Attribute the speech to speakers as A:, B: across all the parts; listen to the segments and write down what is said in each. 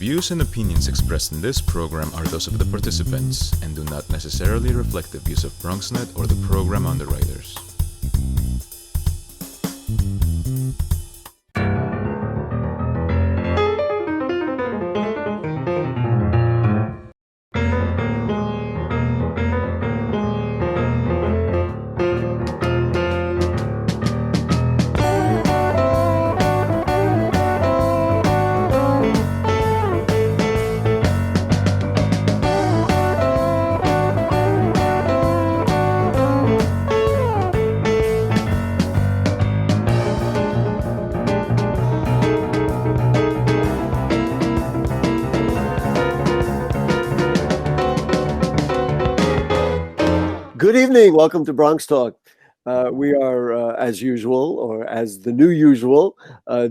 A: views and opinions expressed in this program are those of the participants and do not necessarily reflect the views of BronxNet or the program underwriters.
B: Good evening. Welcome to BronxTalk. We are, as usual, or as the new usual,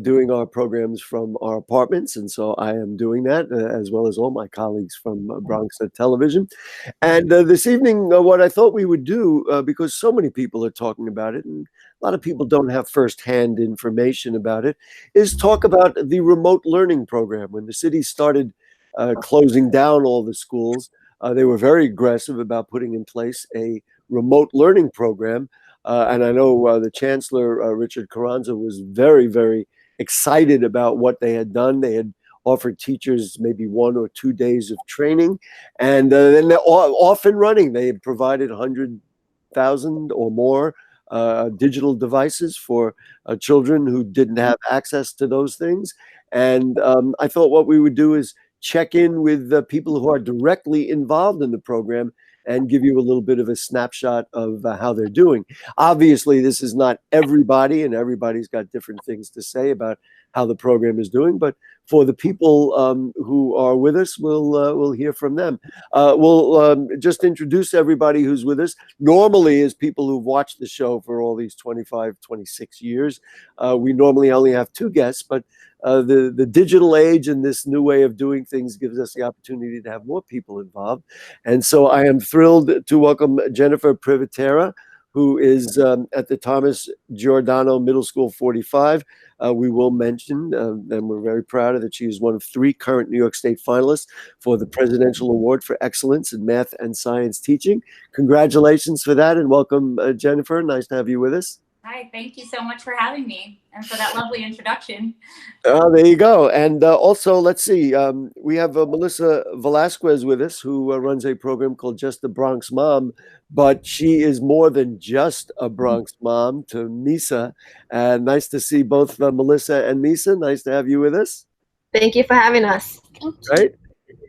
B: doing our programs from our apartments. And so I am doing that, as well as all my colleagues from Bronx Television. And this evening, what I thought we would do, because so many people are talking about it, and a lot of people don't have firsthand information about it, is talk about the remote learning program. When the city started closing down all the schools, they were very aggressive about putting in place a remote learning program. And I know the Chancellor, Richard Carranza, was very, very excited about what they had done. They had offered teachers maybe 1 or 2 days of training. And then they're off and running. They had provided 100,000 or more digital devices for children who didn't have access to those things. And I thought what we would do is check in with the people who are directly involved in the program and give you a little bit of a snapshot of how they're doing. Obviously, this is not everybody, and everybody's got different things to say about how the program is doing. But for the people who are with us, we'll hear from them. We'll just introduce everybody who's with us. Normally, as people who've watched the show for all these 25, 26 years, we normally only have 2 guests, but the digital age and this new way of doing things gives us the opportunity to have more people involved. And so I am thrilled to welcome Jennifer Privitera, who is at the Thomas Giordano Middle School 45. We will mention, and we're very proud of that, she is one of 3 current New York State finalists for the Presidential Award for Excellence in Math and Science Teaching. Congratulations for that, and welcome, Jennifer. Nice to have you with us.
C: Hi, thank you so much for having me and for that lovely introduction.
B: There you go. And also, let's see, we have Melissa Velazquez with us, who runs a program called JustaBXmom, but she is more than just a Bronx mom to Misa. And nice to see both Melissa and Misa. Nice to have you with us.
D: Thank you for having us.
B: Right.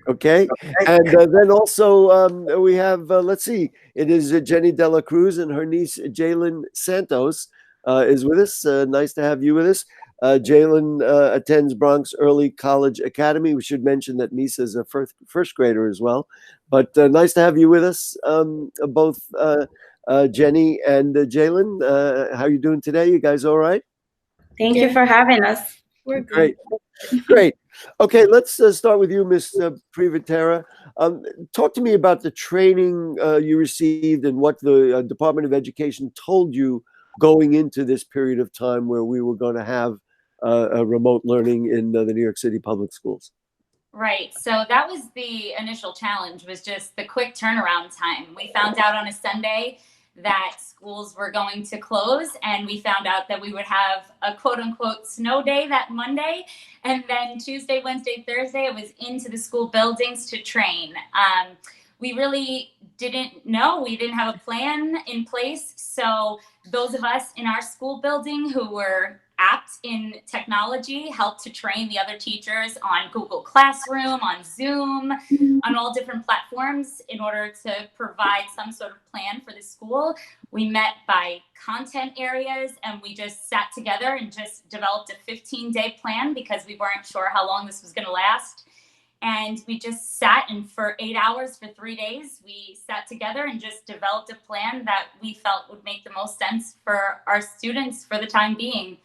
B: Okay. And then also we have, let's see, it is Jenny Dela Cruz, and her niece, Jalen Santos, is with us. Nice to have you with us. Jalen attends Bronx Early College Academy. We should mention that Misa is a first grader as well. But nice to have you with us, both Jenny and Jalen. How are you doing today? You guys all right?
D: Thank you for having us.
B: We're great. Great. Okay, let's start with you, Ms. Privitera. Talk to me about the training you received and what the Department of Education told you going into this period of time where we were going to have a remote learning in the New York City public schools.
C: Right. So that was the initial challenge, was just the quick turnaround time. We found out on a Sunday that schools were going to close, and we found out that we would have a quote unquote snow day that Monday. And then Tuesday, Wednesday, Thursday, it was into the school buildings to train. We really didn't know. We didn't have a plan in place. So those of us in our school building who were apt in technology helped to train the other teachers on Google Classroom, on Zoom, on all different platforms in order to provide some sort of plan for the school. We met by content areas, and we just sat together and just developed a 15-day plan because we weren't sure how long this was going to last. And we just sat, and for 8 hours for 3 days, we sat together and just developed a plan that we felt would make the most sense for our students for the time being.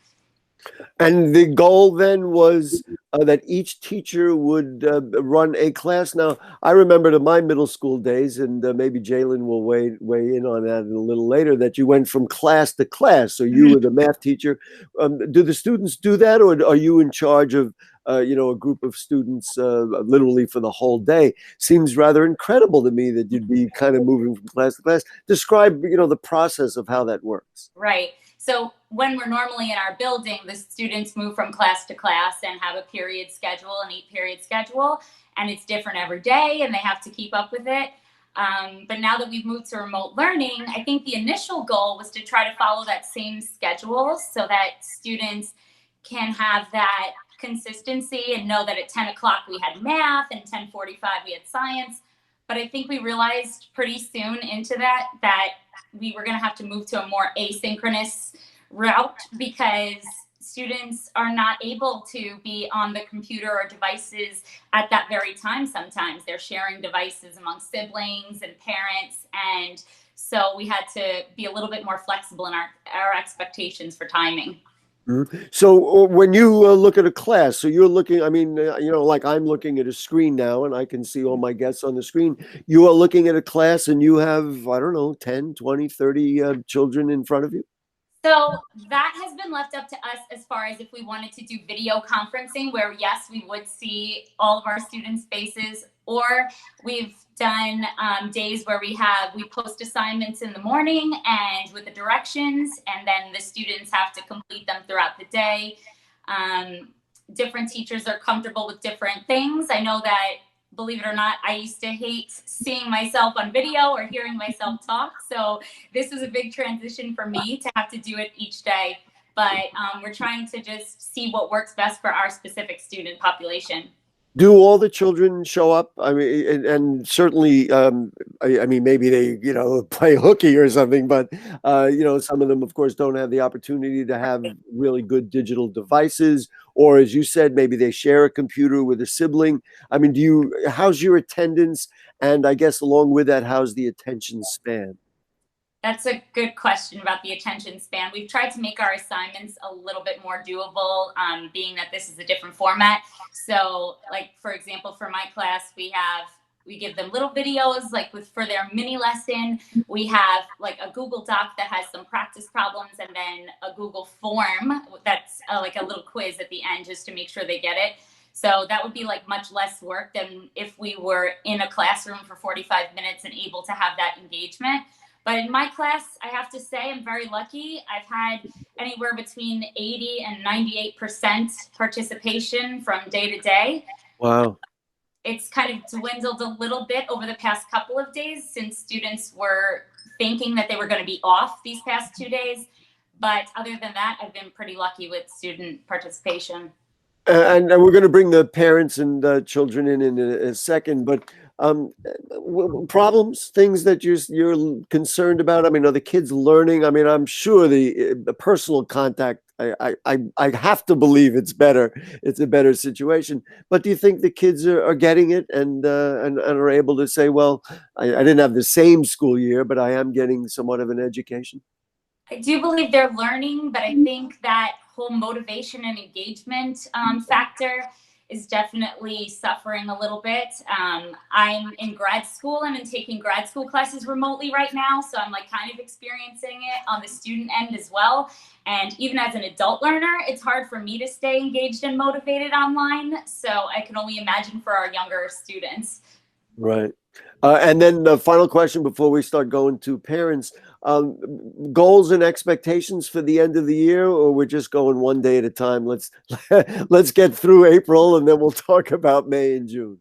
B: And the goal then was that each teacher would run a class. Now, I remember to my middle school days, and maybe Jalen will weigh in on that a little later, that you went from class to class. So you were the math teacher. Do the students do that, or are you in charge of a group of students literally for the whole day? Seems rather incredible to me that you'd be kind of moving from class to class. Describe, the process of how that works.
C: Right. So when we're normally in our building, the students move from class to class and have a period schedule, an 8-period schedule, and it's different every day and they have to keep up with it. But now that we've moved to remote learning, I think the initial goal was to try to follow that same schedule so that students can have that consistency and know that at 10 o'clock we had math and 10:45 we had science. But I think we realized pretty soon into that we were going to have to move to a more asynchronous route because students are not able to be on the computer or devices at that very time. Sometimes they're sharing devices among siblings and parents. And so we had to be a little bit more flexible in our expectations for timing.
B: So when you look at a class, so you're looking, like I'm looking at a screen now and I can see all my guests on the screen. You are looking at a class and you have, I don't know, 10, 20, 30 children in front of you?
C: So that has been left up to us as far as if we wanted to do video conferencing, where yes, we would see all of our students' faces, or we've done days where we post assignments in the morning and with the directions, and then the students have to complete them throughout the day. Different teachers are comfortable with different things. I know that, believe it or not, I used to hate seeing myself on video or hearing myself talk. So this was a big transition for me to have to do it each day. But we're trying to just see what works best for our specific student population.
B: Do all the children show up? I mean, and certainly, maybe they, play hooky or something, but, some of them, of course, don't have the opportunity to have really good digital devices. Or as you said, maybe they share a computer with a sibling. I mean, how's your attendance? And I guess along with that, how's the attention span?
C: That's a good question about the attention span. We've tried to make our assignments a little bit more doable, being that this is a different format. So, like, for example, for my class, we give them little videos, like for their mini lesson. We have like a Google Doc that has some practice problems, and then a Google form that's like a little quiz at the end just to make sure they get it. So that would be like much less work than if we were in a classroom for 45 minutes and able to have that engagement. But in my class, I have to say I'm very lucky. I've had anywhere between 80 and 98% participation from day to day.
B: Wow.
C: It's kind of dwindled a little bit over the past couple of days since students were thinking that they were going to be off these past 2 days. But other than that, I've been pretty lucky with student participation.
B: And we're going to bring the parents and children in a second, but problems, things that you're concerned about. I mean, are the kids learning? I mean, I'm sure the personal contact, I have to believe it's better. It's a better situation. But do you think the kids are getting it and are able to say, well, I didn't have the same school year, but I am getting somewhat of an education?
C: I do believe they're learning, but I think that whole motivation and engagement factor is definitely suffering a little bit. I'm in grad school and I'm taking grad school classes remotely right now. So I'm like kind of experiencing it on the student end as well. And even as an adult learner, it's hard for me to stay engaged and motivated online. So I can only imagine for our younger students.
B: Right. And then the final question before we start going to parents, goals and expectations for the end of the year, or we're just going one day at a time? Let's get through April and then we'll talk about May and June.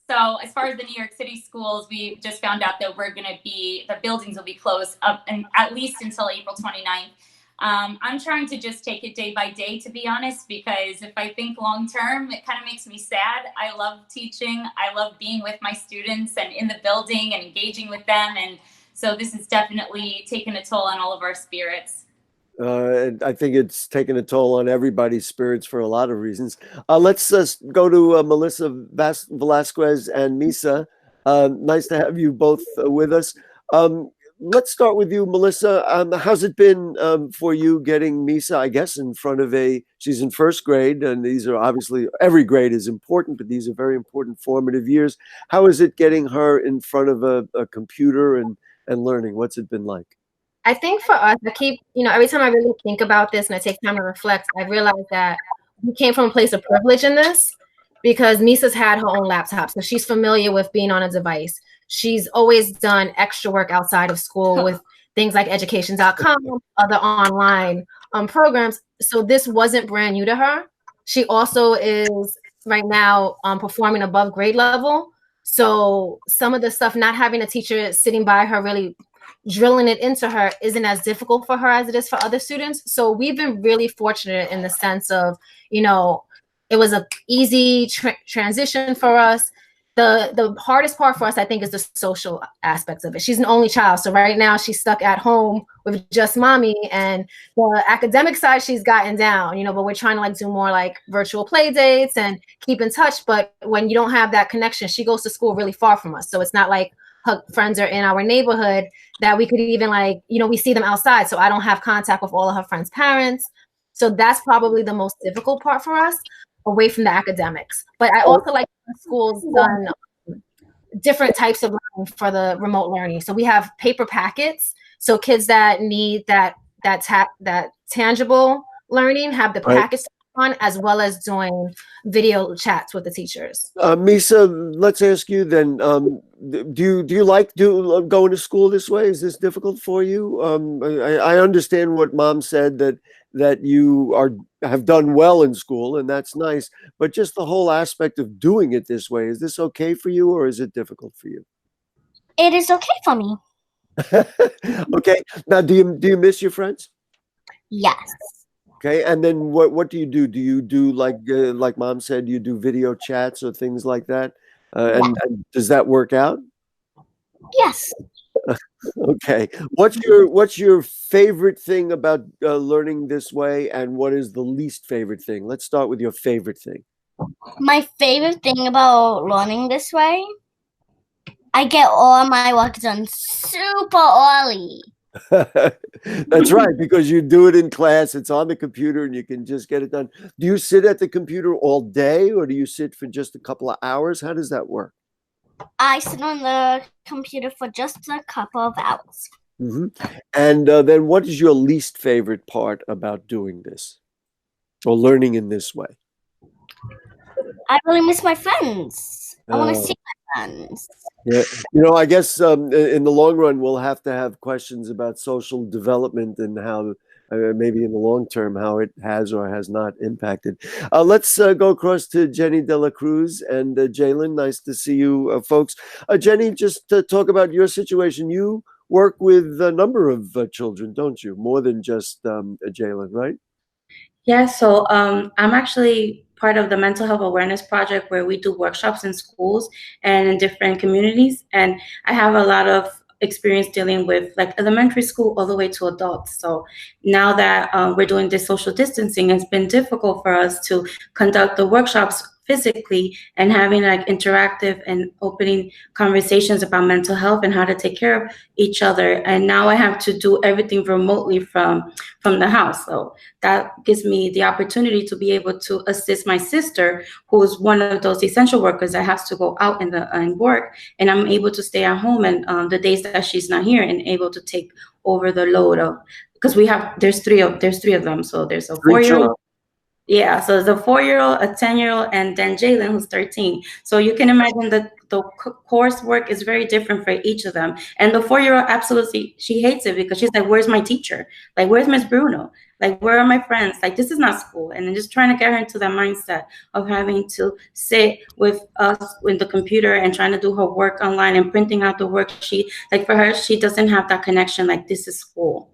C: So as far as the New York City schools, we just found out that the buildings will be closed up and at least until April 29th. I'm trying to just take it day by day, to be honest, because if I think long term, it kind of makes me sad. I love teaching. I love being with my students and in the building and engaging with them. And so this has definitely taken a toll on all of our spirits.
B: I think it's taken a toll on everybody's spirits for a lot of reasons. Let's go to Melissa Velazquez and Misa. Nice to have you both with us. let's start with you, Melissa. How's it been for you getting Misa, I guess, in front of she's in first grade, and these are obviously, every grade is important, but these are very important formative years. How is it getting her in front of a computer and learning? What's it been like?
D: I think for us, every time I really think about this and I take time to reflect, I realize that we came from a place of privilege in this because Misa's had her own laptop. So she's familiar with being on a device. She's always done extra work outside of school with things like education.com, other online programs. So this wasn't brand new to her. She also is right now performing above grade level. So some of the stuff, not having a teacher sitting by her really drilling it into her isn't as difficult for her as it is for other students. So we've been really fortunate in the sense of, it was an easy transition for us. The hardest part for us, I think, is the social aspects of it. She's an only child. So right now she's stuck at home with just mommy, and the academic side she's gotten down, but we're trying to do more virtual play dates and keep in touch. But when you don't have that connection, she goes to school really far from us. So it's not like her friends are in our neighborhood that we could even we see them outside. So I don't have contact with all of her friends' parents. So that's probably the most difficult part for us, away from the academics. But I also like schools done different types of learning for the remote learning. So we have paper packets. So kids that need that tangible learning have the packets on, as well as doing video chats with the teachers.
B: Misa, let's ask you then, do you like going to school this way? Is this difficult for you? I understand what Mom said, that you have done well in school, and that's nice, but just the whole aspect of doing it this way, is this okay for you, or is it difficult for you?
E: It is okay for me.
B: Okay. Now, do you miss your friends?
E: Yes.
B: Okay. And then what do you do? Do you do like Mom said, you do video chats or things like that? And does that work out?
E: Yes.
B: Okay. What's your favorite thing about learning this way, and what is the least favorite thing? Let's start with your favorite thing.
E: My favorite thing about learning this way, I get all my work done super early.
B: That's right, because you do it in class, it's on the computer, and you can just get it done. Do you sit at the computer all day, or do you sit for just a couple of hours? How does that work?
E: I sit on the computer for just a couple of hours.
B: Mm-hmm. And then what is your least favorite part about doing this or learning in this way?
E: I really miss my friends. I want to see my friends.
B: Yeah, I guess in the long run, we'll have to have questions about social development and how maybe in the long term, how it has or has not impacted. Let's go across to Jenny De La Cruz and Jalen. Nice to see you folks. Jenny, just to talk about your situation. You work with a number of children, don't you? More than just Jalen, right?
F: Yeah, so I'm actually part of the Mental Health Awareness Project, where we do workshops in schools and in different communities. And I have a lot of experience dealing with elementary school all the way to adults. So now that we're doing this social distancing, it's been difficult for us to conduct the workshops physically and having interactive and opening conversations about mental health and how to take care of each other. And now I have to do everything remotely from the house. So that gives me the opportunity to be able to assist my sister, who is one of those essential workers that has to go out and work. And I'm able to stay at home, and the days that she's not here, and able to take over the load of, because there's three of them. So there's a 4-year-old. Yeah, so there's a 4-year-old, a 10-year-old, and then Jalen, who's 13. So you can imagine that the coursework is very different for each of them. And the 4-year-old, absolutely, she hates it because she's like, where's my teacher? Where's Miss Bruno? Where are my friends? This is not school. And then just trying to get her into that mindset of having to sit with us with the computer and trying to do her work online and printing out the worksheet. For her, she doesn't have that connection, this is school.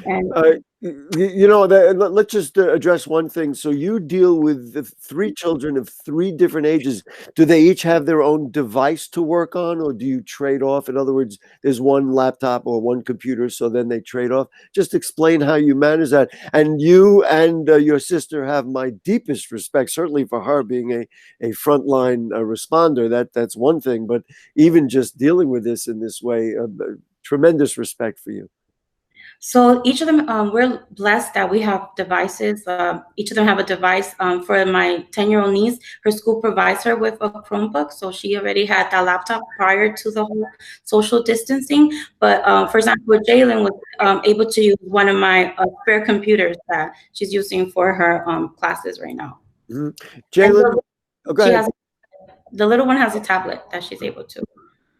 F: And
B: let's just address one thing. So you deal with the 3 children of 3 different ages. Do they each have their own device to work on, or do you trade off? In other words, there's one laptop or one computer, so then they trade off. Just explain how you manage that. And you and your sister have my deepest respect, certainly for her being a frontline responder. That's one thing, but even just dealing with this in this way, tremendous respect for you.
F: So each of them, we're blessed that we have devices. Each of them have a device. For my 10-year-old niece, her school provides her with a Chromebook, so she already had that laptop prior to the whole social distancing. But for example, Jalen was able to use one of my spare computers that she's using for her classes right now.
B: Mm-hmm. Jalen, go ahead.
F: The little one has a tablet that she's able to.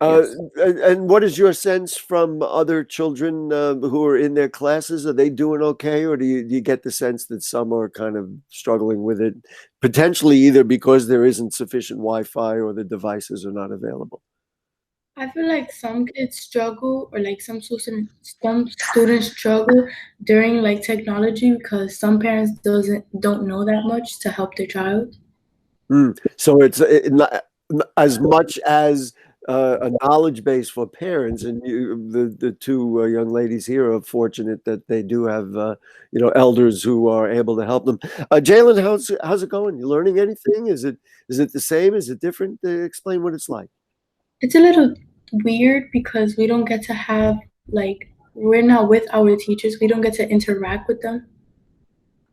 B: Yes. And what is your sense from other children who are in their classes? Are they doing okay, or do you get the sense that some are kind of struggling with it, potentially either because there isn't sufficient Wi-Fi or the devices are not available?
G: I feel like some kids struggle, or like some students struggle during like technology because some parents don't know that much to help their child.
B: So it's not as much as a knowledge base for parents, and the two young ladies here are fortunate that they do have elders who are able to help them. Jalen, how's it going? You learning anything? Is it the same? Is it different? Explain what it's like.
G: It's a little weird because we don't get to have, like, we're not with our teachers. We don't get to interact with them.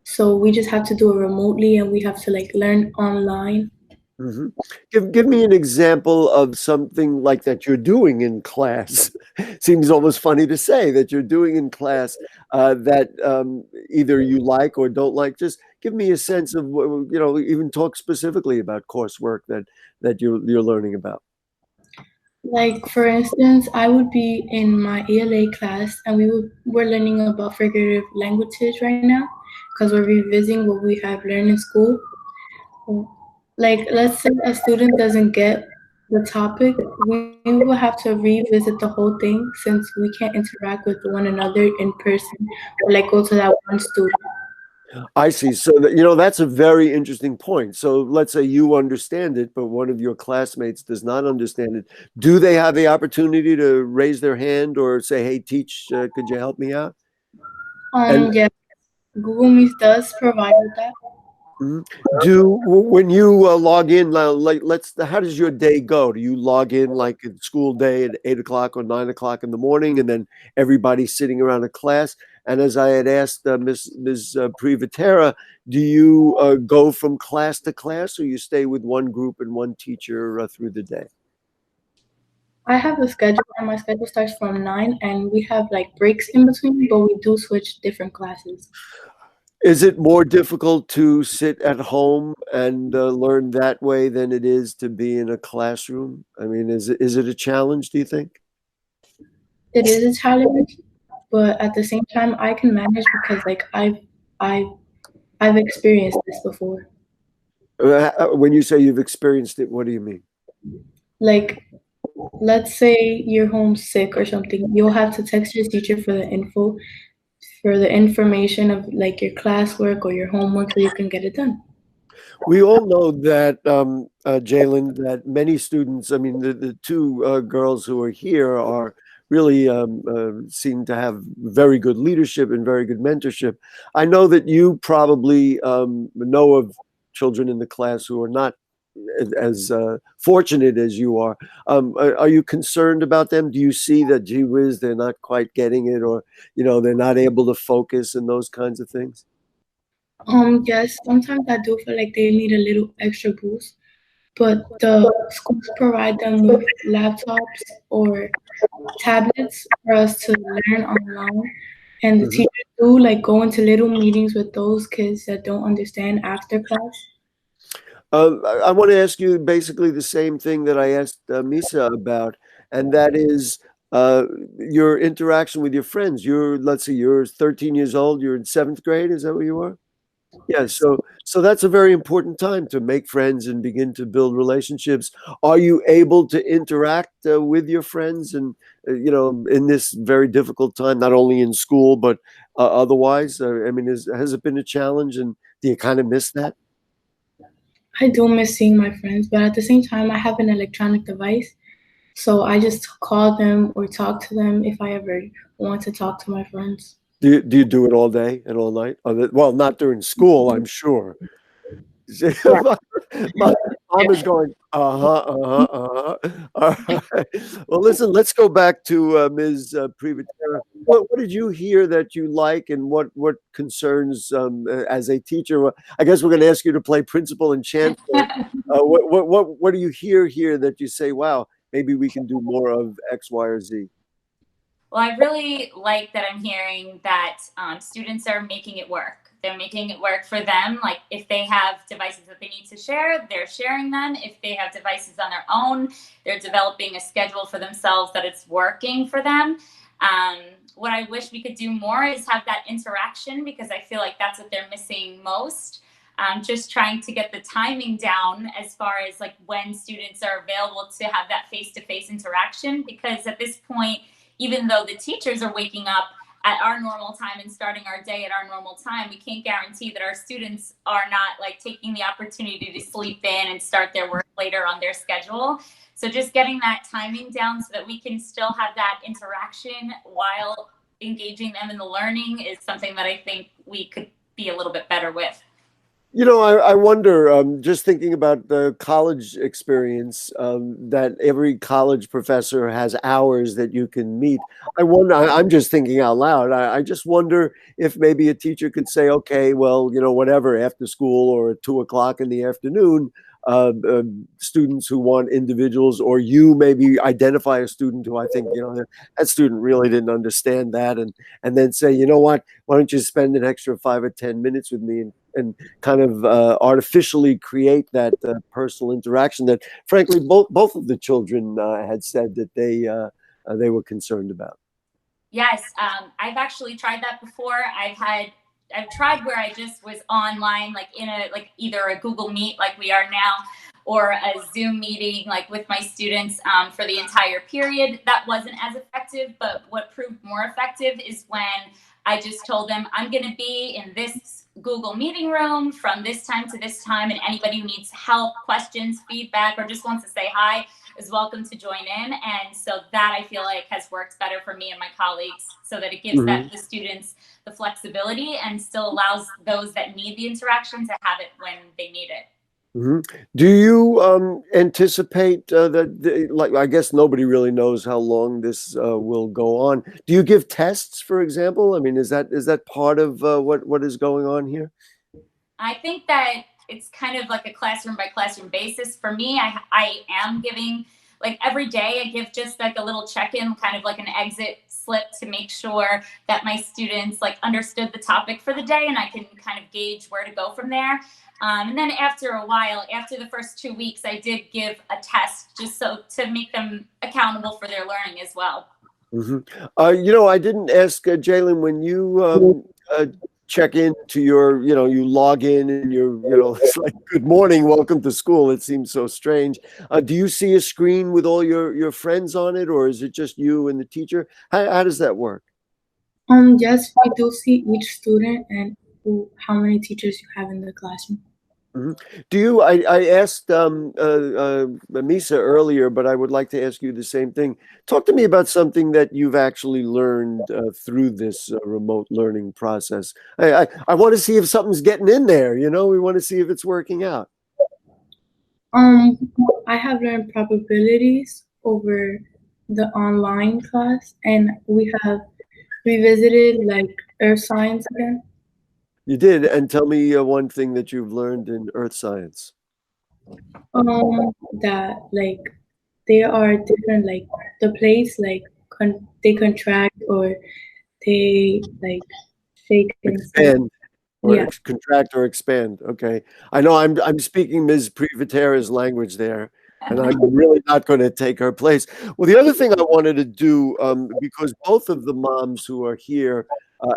G: So we just have to do it remotely, and we have to like learn online.
B: Mm-hmm. Give me an example of something like that you're doing in class. Seems almost funny to say that you're doing in class that either you like or don't like. Just give me a sense of, even talk specifically about coursework that you're learning about.
G: Like, for instance, I would be in my ELA class, and we're learning about figurative languages right now because we're revisiting what we have learned in school. Like, let's say a student doesn't get the topic, we will have to revisit the whole thing since we can't interact with one another in person or like go to that one student.
B: I see. So that's a very interesting point. So let's say you understand it, but one of your classmates does not understand it. Do they have the opportunity to raise their hand or say, "Hey, teach, could you help me out?"
G: Yeah, Google Meet does provide that.
B: When you log in, like how does your day go? Do you log in like a school day at 8 o'clock or 9 o'clock in the morning, and then everybody's sitting around a class? And as I had asked Ms. Privitera, do you go from class to class, or you stay with one group and one teacher through the day?
G: I have a schedule, and my schedule starts from 9, and we have like breaks in between, but we do switch different classes.
B: Is it more difficult to sit at home and learn that way than it is to be in a classroom? I mean, is it a challenge, do you think?
G: It is a challenge, but at the same time, I can manage because like I've experienced this before.
B: When you say you've experienced it, what do you mean?
G: Like, let's say you're homesick or something, you'll have to text your teacher for the information of like your classwork or your homework so you can get it done.
B: We all know that, Jalen, that many students, I mean, the two girls who are here are really seem to have very good leadership and very good mentorship. I know that you probably know of children in the class who are not as fortunate as you are. Are you concerned about them? Do you see that, gee whiz, they're not quite getting it, or they're not able to focus and those kinds of things?
G: Yes, sometimes I do feel like they need a little extra boost, but the schools provide them with laptops or tablets for us to learn online, and the teachers do like go into little meetings with those kids that don't understand after class.
B: I want to ask you basically the same thing that I asked Misa about, and that is your interaction with your friends. Let's see, you're 13 years old. You're in 7th grade. Is that what you are? Yeah. So that's a very important time to make friends and begin to build relationships. Are you able to interact with your friends and in this very difficult time, not only in school but otherwise? I mean, has it been a challenge, and do you kind of miss that?
G: I do miss seeing my friends, but at the same time, I have an electronic device, so I just call them or talk to them if I ever want to talk to my friends.
B: Do you do it all day and all night? Well, not during school, I'm sure. Mom is going, All right. Well, listen, let's go back to Ms. Privitera. What did you hear that you like, and what concerns as a teacher? Well, I guess we're going to ask you to play principal and chancellor. What do you hear here that you say, wow, maybe we can do more of X, Y, or Z?
C: Well, I really like that I'm hearing that students are making it work. They're making it work for them. Like if they have devices that they need to share, they're sharing them. If they have devices on their own, they're developing a schedule for themselves that it's working for them. What I wish we could do more is have that interaction, because I feel like that's what they're missing most. Just trying to get the timing down as far as like when students are available to have that face-to-face interaction, because at this point, even though the teachers are waking up at our normal time and starting our day at our normal time, we can't guarantee that our students are not like taking the opportunity to sleep in and start their work later on their schedule. So just getting that timing down so that we can still have that interaction while engaging them in the learning is something that I think we could be a little bit better with.
B: You know, I wonder, just thinking about the college experience, that every college professor has hours that you can meet. I wonder, I'm just thinking out loud, I just wonder if maybe a teacher could say, okay, well, you know, whatever, after school or at 2 o'clock in the afternoon, students who want individuals, or you maybe identify a student who I think, you know, that student really didn't understand that, and then say, you know what, why don't you spend an extra 5 or 10 minutes with me, and kind of artificially create that personal interaction that, frankly, both of the children had said that they were concerned about.
C: Yes, I've actually tried that before. I've tried where I just was online, like in either a Google Meet like we are now, or a Zoom meeting like with my students for the entire period. That wasn't as effective, but what proved more effective is when I just told them, I'm going to be in this Google meeting room from this time to this time, and anybody who needs help, questions, feedback, or just wants to say hi is welcome to join in. And so that I feel like has worked better for me and my colleagues, so that it gives the students the flexibility and still allows those that need the interaction to have it when they need it.
B: Do you anticipate that, like, I guess nobody really knows how long this will go on. Do you give tests, for example? I mean, is that part of what is going on here?
C: I think that it's kind of like a classroom by classroom basis. For me, I am giving, like every day I give just like a little check-in, kind of like an exit slip to make sure that my students like understood the topic for the day, and I can kind of gauge where to go from there. And then after a while, after the first 2 weeks, I did give a test just so to make them accountable for their learning as well.
B: You know, I didn't ask Jalen, when you check into your, you know, you log in and you're, you know, it's like, good morning, welcome to school. It seems so strange. Do you see a screen with all your friends on it, or is it just you and the teacher? How does that work?
G: Yes, we do see each student and how many teachers you have in the classroom.
B: Do you? I asked Misa earlier, but I would like to ask you the same thing. Talk to me about something that you've actually learned through this remote learning process. I want to see if something's getting in there. You know, we want to see if it's working out.
G: I have learned probabilities over the online class, and we have revisited like earth science again.
B: You did, and tell me one thing that you've learned in earth science.
G: That like there are different, like the plates, like they contract or they like shake and
B: expand, or
G: yeah,
B: contract or expand. Okay, I know I'm speaking Ms. Privitera's language there, and I'm really not going to take her place. Well, the other thing I wanted to do, because both of the moms who are here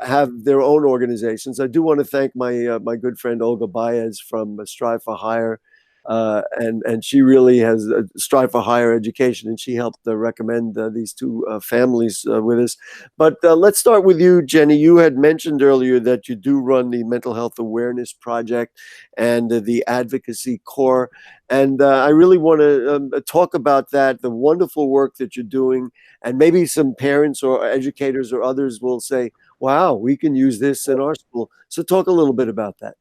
B: have their own organizations. I do want to thank my my good friend Olga Baez from Strive for Higher, and she really has Strive for Higher Education, and she helped recommend these two families with us. But let's start with you, Jenny. You had mentioned earlier that you do run the Mental Health Awareness Project and the Advocacy Corps, and I really want to talk about that, the wonderful work that you're doing, and maybe some parents or educators or others will say, wow, we can use this in our school. So talk a little bit about that.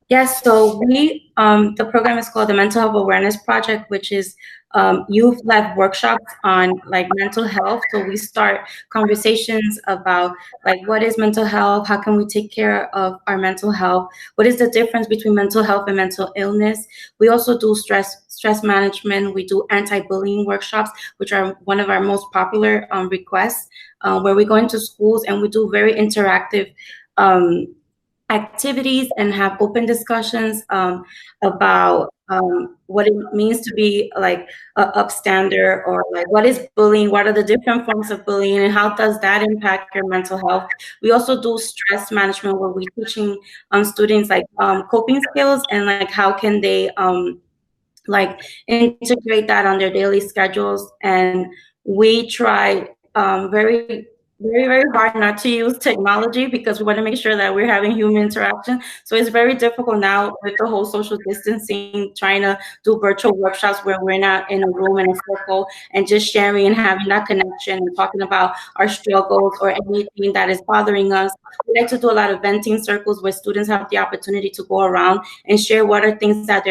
F: Yes, so we the program is called the Mental Health Awareness Project, which is youth-led workshops on like mental health. So we start conversations about like what is mental health, how can we take care of our mental health, what is the difference between mental health and mental illness. We also do stress management. We do anti-bullying workshops, which are one of our most popular requests, where we go into schools and we do very interactive activities and have open discussions about what it means to be like a upstander, or like what is bullying, what are the different forms of bullying, and how does that impact your mental health. We also do stress management, where we're teaching students like coping skills and like how can they like integrate that on their daily schedules. And we try very hard not to use technology, because we want to make sure that we're having human interaction. So it's very difficult now with the whole social distancing, trying to do virtual workshops where we're not in a room in a circle and just sharing and having that connection and talking about our struggles or anything that is bothering us. We like to do a lot of venting circles where students have the opportunity to go around and share what are things that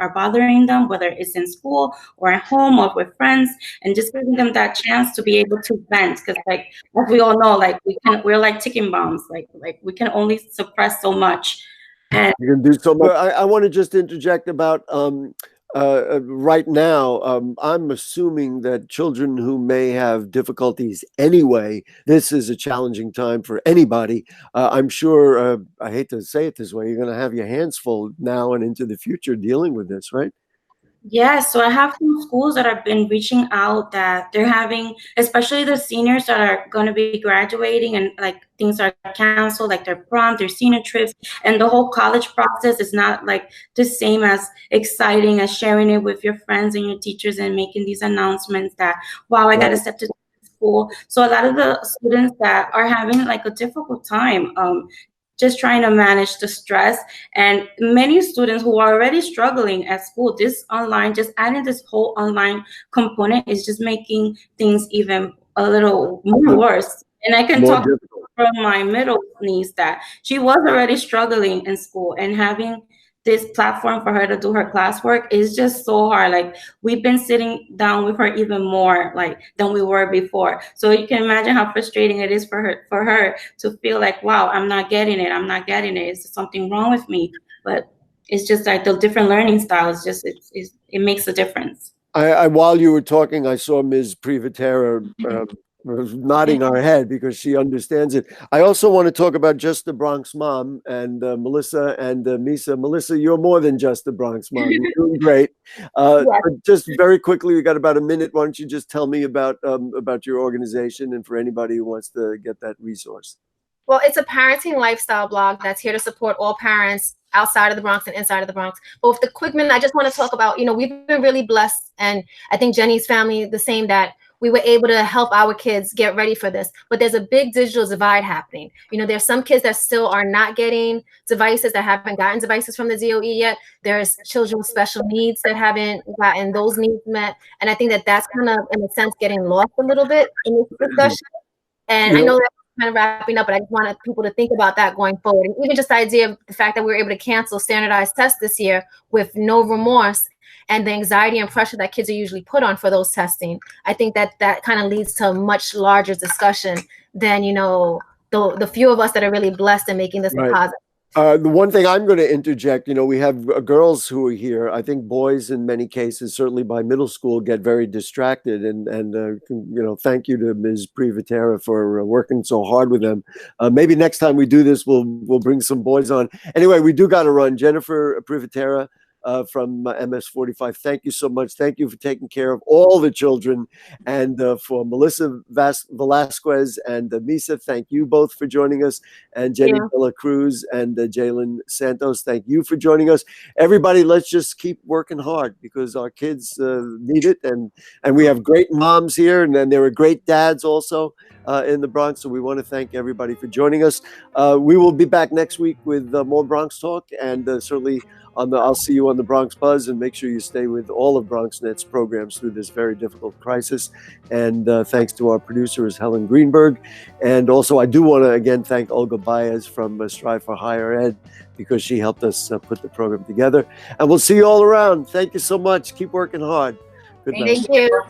F: are bothering them, whether it's in school or at home or with friends, and just giving them that chance to be able to vent. Because like as we all know, like we're like ticking bombs, like we can only suppress so much. And
B: you can do so much. I want to just interject about right now. I'm assuming that children who may have difficulties anyway, this is a challenging time for anybody. I'm sure, I hate to say it this way, you're going to have your hands full now and into the future dealing with this, right?
F: yeah, so I have some schools that have been reaching out that they're having, especially the seniors that are going to be graduating, and like things are canceled, like their prom, their senior trips, and the whole college process is not like the same as exciting as sharing it with your friends and your teachers and making these announcements that, wow, I got accepted to school. So a lot of the students that are having like a difficult time, just trying to manage the stress. And many students who are already struggling at school, this online, just adding this whole online component is just making things even a little worse. And I can talk from my middle niece that she was already struggling in school, and having this platform for her to do her classwork is just so hard. Like we've been sitting down with her even more like than we were before. So you can imagine how frustrating it is for her to feel like, wow, I'm not getting it. Is there something wrong with me? But it's just like the different learning styles, just it makes a difference.
B: I while you were talking, I saw Ms. Privitera nodding her head because she understands it. I also want to talk about Just the Bronx Mom and Melissa and Misa. Melissa, you're more than just the Bronx Mom. You're doing great. But just very quickly, we got about a minute. Why don't you just tell me about your organization, and for anybody who wants to get that resource?
D: Well, it's a parenting lifestyle blog that's here to support all parents outside of the Bronx and inside of the Bronx. But with the quick minute, I just want to talk about, we've been really blessed, and I think Jenny's family the same, that we were able to help our kids get ready for this. But there's a big digital divide happening. There's some kids that still are not getting devices, that haven't gotten devices from the DOE yet. There's children with special needs that haven't gotten those needs met. And I think that that's kind of, in a sense, getting lost a little bit in this discussion. And I know that kind of wrapping up, but I just wanted people to think about that going forward. And even just the idea of the fact that we were able to cancel standardized tests this year with no remorse, and the anxiety and pressure that kids are usually put on for those testing. I think that kind of leads to a much larger discussion than, the few of us that are really blessed in making this a positive.
B: The one thing I'm going to interject, we have girls who are here. I think boys in many cases, certainly by middle school, get very distracted. And thank you to Ms. Privitera for working so hard with them. Maybe next time we do this, we'll bring some boys on. Anyway, we do got to run. Jennifer Privitera from MS45, thank you so much. Thank you for taking care of all the children. And for Melissa Velazquez and Misa, thank you both for joining us. And Jenny Cruz and Jalen Santos, thank you for joining us. Everybody, let's just keep working hard, because our kids need it. And we have great moms here, and then there are great dads also. in the Bronx. So we want to thank everybody for joining us. We will be back next week with more Bronx Talk, and certainly I'll see you on the Bronx Buzz, and make sure you stay with all of BronxNet's programs through this very difficult crisis. And thanks to our producers, Helen Greenberg. And also, I do want to again thank Olga Baez from Strive for Higher Ed, because she helped us put the program together. And we'll see you all around. Thank you so much. Keep working hard. Good night.
D: Thank you.